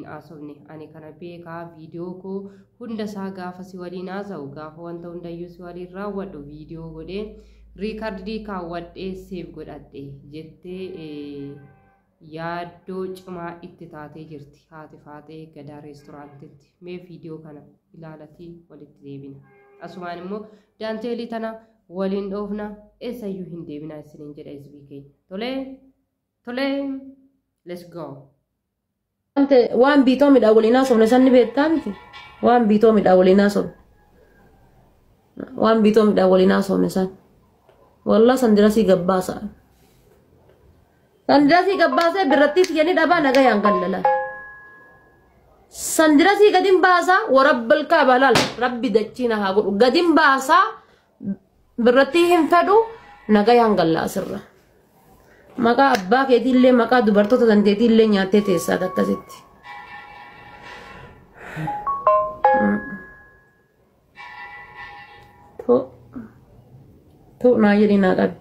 waliin haasofne ani kana beekaa viidiyoo koo hunda isaa gaafa si waliin haasa'u gaafa wanta hundayyuu si waliin raawwadhu viidiyoo godhee riikardii kaawwadhee seef godhadhe jettee yaaddoo cimaa itti taatee jirti haati faatee Gadaa reesturaantitti. Mee viidiyoo kana ilaalatii walitti deebina. Asumaan immoo daanteelii tana waliin dhoofna eessayyuu hin deebina isiniin jedha isbii keenya. Tolee, let's go. Waan biitoo midhaa waliin haasofne sanni beektaa miti. Waan biitoo midhaa waliin haasofne. Waan biitoo midhaa waliin haasofne san. Wallah sandirasii gabbaasa. Sandirasii gabbaasa birrattii siyyanii dhabaa nagayaan kallala. Sandirasii gadin baasa warabbal kaabalaal rabbi dachiina haa godhu. Gadin baasa birrattii hin fedhu nagayaan gallaasirra. Maqaa abbaa keetiillee maqaa dubartoota dandeetiillee nyaattee teessaa akkasitti. Tu naa jedhi naa qabi.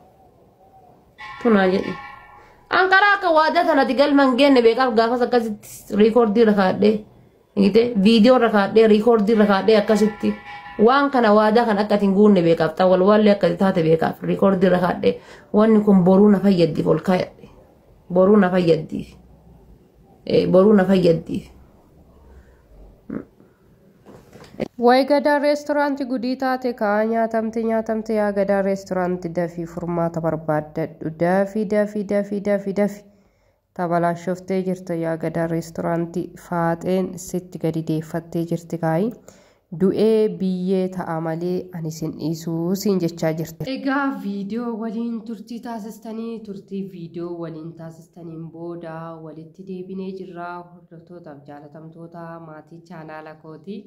Tu naa jedhi. Ankaraa akka waadaa sanatti galman geenne beekaaf gaafas akkasitti riikoordii rakaadhee viidiyoo rakaadhee riikoordii rakaadhee akkasitti waan kana waadaa kan akka ittiin guunne beekaaf ta'u walwaallee akka taate beekaaf riikoordii rakaadhee wanni kun boruu na fayyaddiif ol kaayadhe. Boruu na fayyaddiif. Boruu na fayyaddiif. Way Gadaa reesturaantii gudii taate kaa nyaatamte yaa Gadaa reesturaantii dafii furmaata barbaaddadhu dafii tabalaashoftee jirta yaa Gadaa reesturaantii faaxeen sitti gadi deeffattee jirti kaayi du'ee biyyee ta'a malee ani sin dhiisuu siin jechaa jirti. Egaa viidiyoo waliin turtii taasistanii turtii viidiyoo waliin taasistaniin booda walitti deebinee jirra hordoftootaaf jaalatamtoota maatii chaanaala kooti.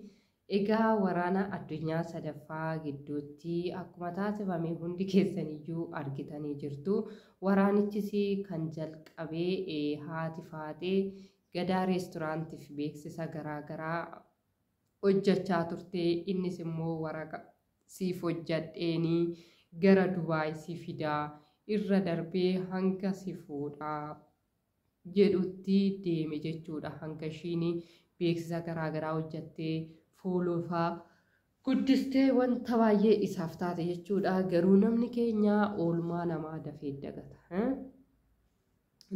Egaa waraana addunyaa sadaffaa gidduutti akkuma taasifame hundi keessaniyyuu argitanii jirtu. Waraanichis kan jalqabee haati faatee Gadaa reesturaantiif beeksisa garaagaraa hojjechaa turte. Innis immoo waraqa siif hojjadheenii gara Dubaay si fidaa irra darbee hanga si fuudhaa jedhutti deeme jechuudha. Hanga ishiin beeksisa garaagaraa hojjattee foolofaa guddistee wanta baay'ee isaaf taate jechuudha. Garuu namni keenya oolmaa namaa dafee dagata.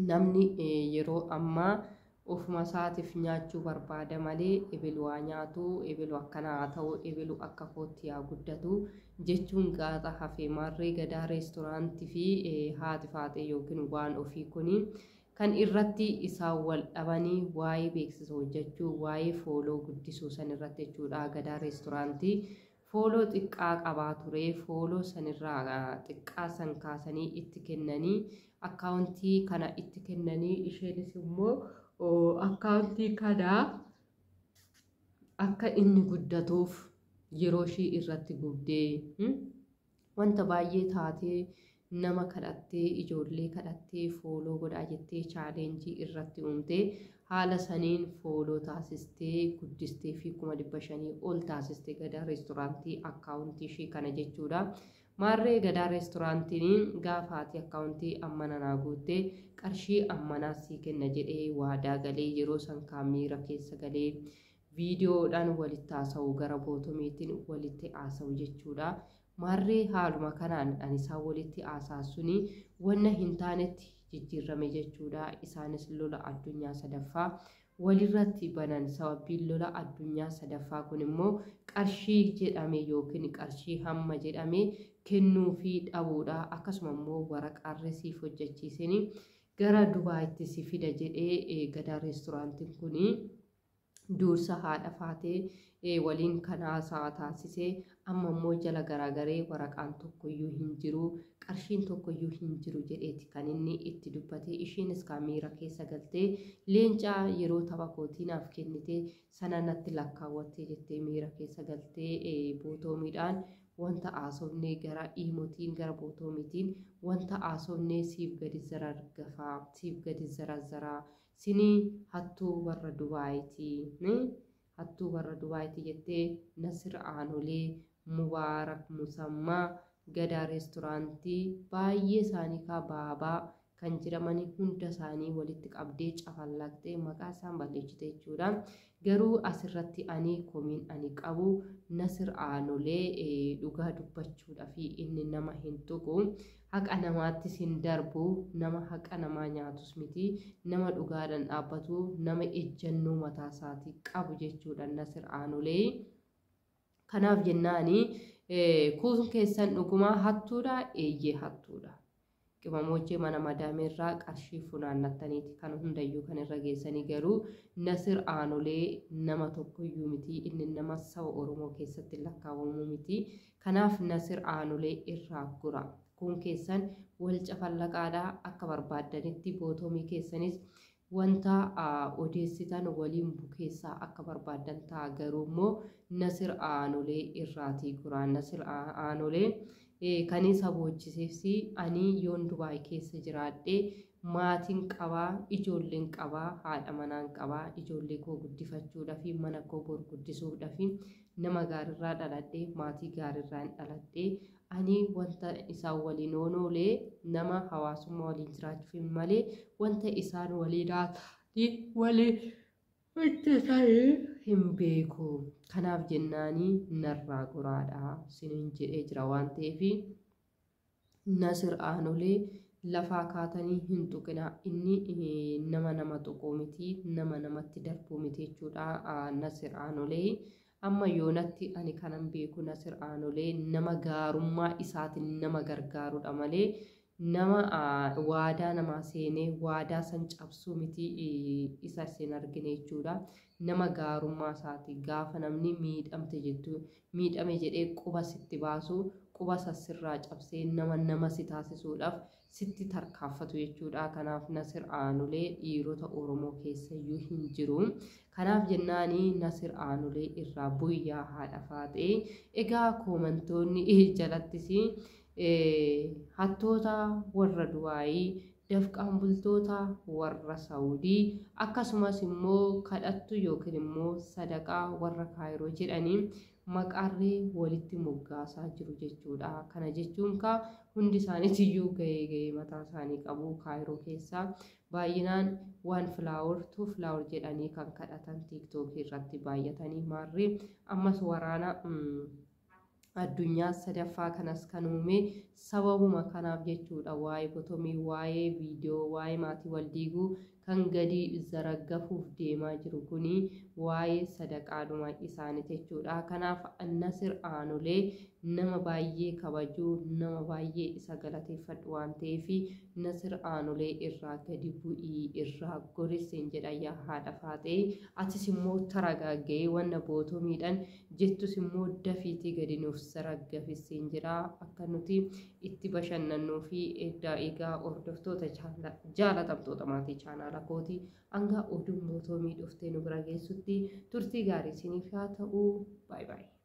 Namni yeroo ammaa ofuma isaatiif nyaachuu barbaada malee ebilu waa nyaatu, ebilu akkana haa ta'u, ebilu akka kootti haa guddatu jechuun gaaxa hafee marree Gadaa reesturaantii fi haati faatee yookiin waan ofii kuni kan irratti isaan wal dhabanii waa'ee beeksisa hojjechuu waa'ee fooloo guddisuu san irratti jechuudha. Gadaa reesturaantii fooloo xiqqaa qabaa ture. Fooloo sanirraa xiqqaa san kaasanii itti kennanii akkaawuntii kana itti kennanii isheenis immoo akkaawuntii kana akka inni guddatuuf yeroo ishii irratti gubdee wanta baay'ee taatee nama kadhattee ijoollee kadhattee fooloo godhaa jettee chaaleenjii irratti uumtee haala saniin fooloo taasistee guddistee fi 500 ol taasistee Gadaa reesturaantii akkaawuntii ishii kana jechuudha. Marree Gadaa reesturaantiin gaafaati akkaawuntii ammanaa guuttee qarshii ammanaa sii kenna jedhee waadaa galee yeroo san kaamiira keessa galee viidiyoodhaan walitti haasa'u gara bootomiitiin walitti haasa'u jechuudha. Marree haaluma kanaan isaan walitti haasaasuni wanna hin taanetti jijjiirame jechuudha. Isaanis lola addunyaa sadaffaa walirratti banan. Sababiin lola addunyaa sadaffaa kun immoo qarshii jedhame yookiin qarshii hamma jedhame kennuu fi dhabuudha. Akkasuma immoo waraqaa siif hojjechiisanii gara Dubaayitti si fida jedhee Gadaa reesturaantiin kuni dursa haadha faatee waliin kan haasaa taasisee amma immoo jala garagaree waraqaan tokkoyyuu hin jiru qarshiin tokkoyyuu hin jiru jedheeti kan inni itti dubbate. Isheenis kaamiira keessa galtee leencaa yeroo tapha kootiinaaf kennite sana natti lakkaawwattee jettee miira keessa galtee bootoomiidhaan wanta haasofnee gara iimotiin gara bootoomiitiin wanta haasofnee siif gadi zarargafaa siif gadi zarazzaraa sinii hattuu warra Dubaayitii hattuu warra Dubaayitii jettee Nasir Aanolee Mubaarak Musammaa Gadaa reesturaantii baay'ee isaanii kaa baabaa kan jiramanii hunda isaanii walitti qabdee cafallaqxee maqaa isaan balleessite jechuudha. Garuu asirratti ani komiin ani qabu Nasir Aanolee dhugaa dubbachuudhaa fi inni nama hin tuqu haqa namaattis hin darbu nama haqa namaa nyaatus miti nama dhugaadhaan dhaabbatu nama ejjennoo mataa isaatii qabu jechuudha Nasir Aanolee. Kanaaf jennaani kun keessan dhugumaa hattuudha eeyyee hattuudha. Qimamoojjee mana madaameerraa qarshii funaannattaniiti kan hundayyuu kan irra geessanii garuu Nasir Aanolee nama tokkoyyuu miti inni nama saba Oromoo keessatti lakkaawwamu miti. Kanaaf Nasir Aanolee irraa gura. Kun keessan wal cafallaqaadhaa akka barbaaddanitti bootomii keessanis wanta odeessitan waliin bukeessaa akka barbaaddan ta'a garuu immoo Nasir Aanolee irraatii gura. Nasir Aanolee kan isa boochisiifsi ani yoon Dubaay keessa jiraadhee maatiin qabaa ijoolleen qabaa haadha manaan qabaa ijoollee koo guddifachuudhaaf mana koo gurguddisuudhaaf nama gaarirraa dhaladhee maatii gaarirraan dhaladhee ani wanta isaan waliin oonoolee nama hawaasummaa waliin jiraachuuf malee wanta isaan waliin waliin hojjetanii hin beeku. Kanaaf jennaanii narraa goraadhaa siniin jedhee jira waan ta'eef Nasir Aanolee lafaa kaatanii hin tuqina inni nama tuquu miti nama namatti darbuu miti jechuudha. Nasir Aanolee amma yoonatti ani kanan beeku Nasir Aanolee nama gaarummaa isaatiin nama gargaarudha malee nama waadaa namaa seenee waadaa san cabsuu miti isa isin argine jechuudha. Nama gaarummaa isaati gaafa namni miidhame jedhee quba sitti baasu quba sirraa cabsee nama si taasisuudhaaf sitti tarkaanfatu jechuudha. Kanaaf Nasir Aanolee dhiirota Oromoo keessayyuu hin jiru. Kanaaf jennaanii Nasir Aanolee irraa buyyaa haadha faatee egaa koomantoonni jalattis hattoota warra Dubaayii dafqaan bultoota warra Saawudii akkasumas immoo kadhattu yookiin immoo sadaqaa warra Kaayiroo jedhanii maqaarree walitti moggaasaa jiru jechuudha. Kana jechuun hundi isaaniitiyyuu gahee mataa isaanii qabu. Kaayiroo keessaa baay'inaan waan filaawur jedhanii kan kadhatan tiiktookii irratti baay'atanii maarree ammas waraana addunyaa sadaffaa kanas kan uume sababuma kanaaf jechuudha. Waa'ee botomii waa'ee viidiyoo waa'ee maatii wal diiguu kan gadi zaraggafuuf deemaa jiru kuni waa'ee sadaqaadhuma isaaniiti jechuudha. Kanaaf Nasir Aanolee nama baay'ee kabajuu nama baay'ee isa galateeffadhu waan ta'eef Nasir Aanolee irraa gadi bu'ii irraa gorisiin jedha yaa haadha faatee atis immoo taragaagee wanna bootomiidhaan jettus immoo dafiitii gadi nuuf zaraggafisiin jedha akka nuti itti bashannannuu fi egaa hordoftoota jaalatamtoota maatii chaanaala kooti hanga oduun bootomii dhuftee nu bira geessutti turtii gaarii isiniif haa ta'u. Bye bye.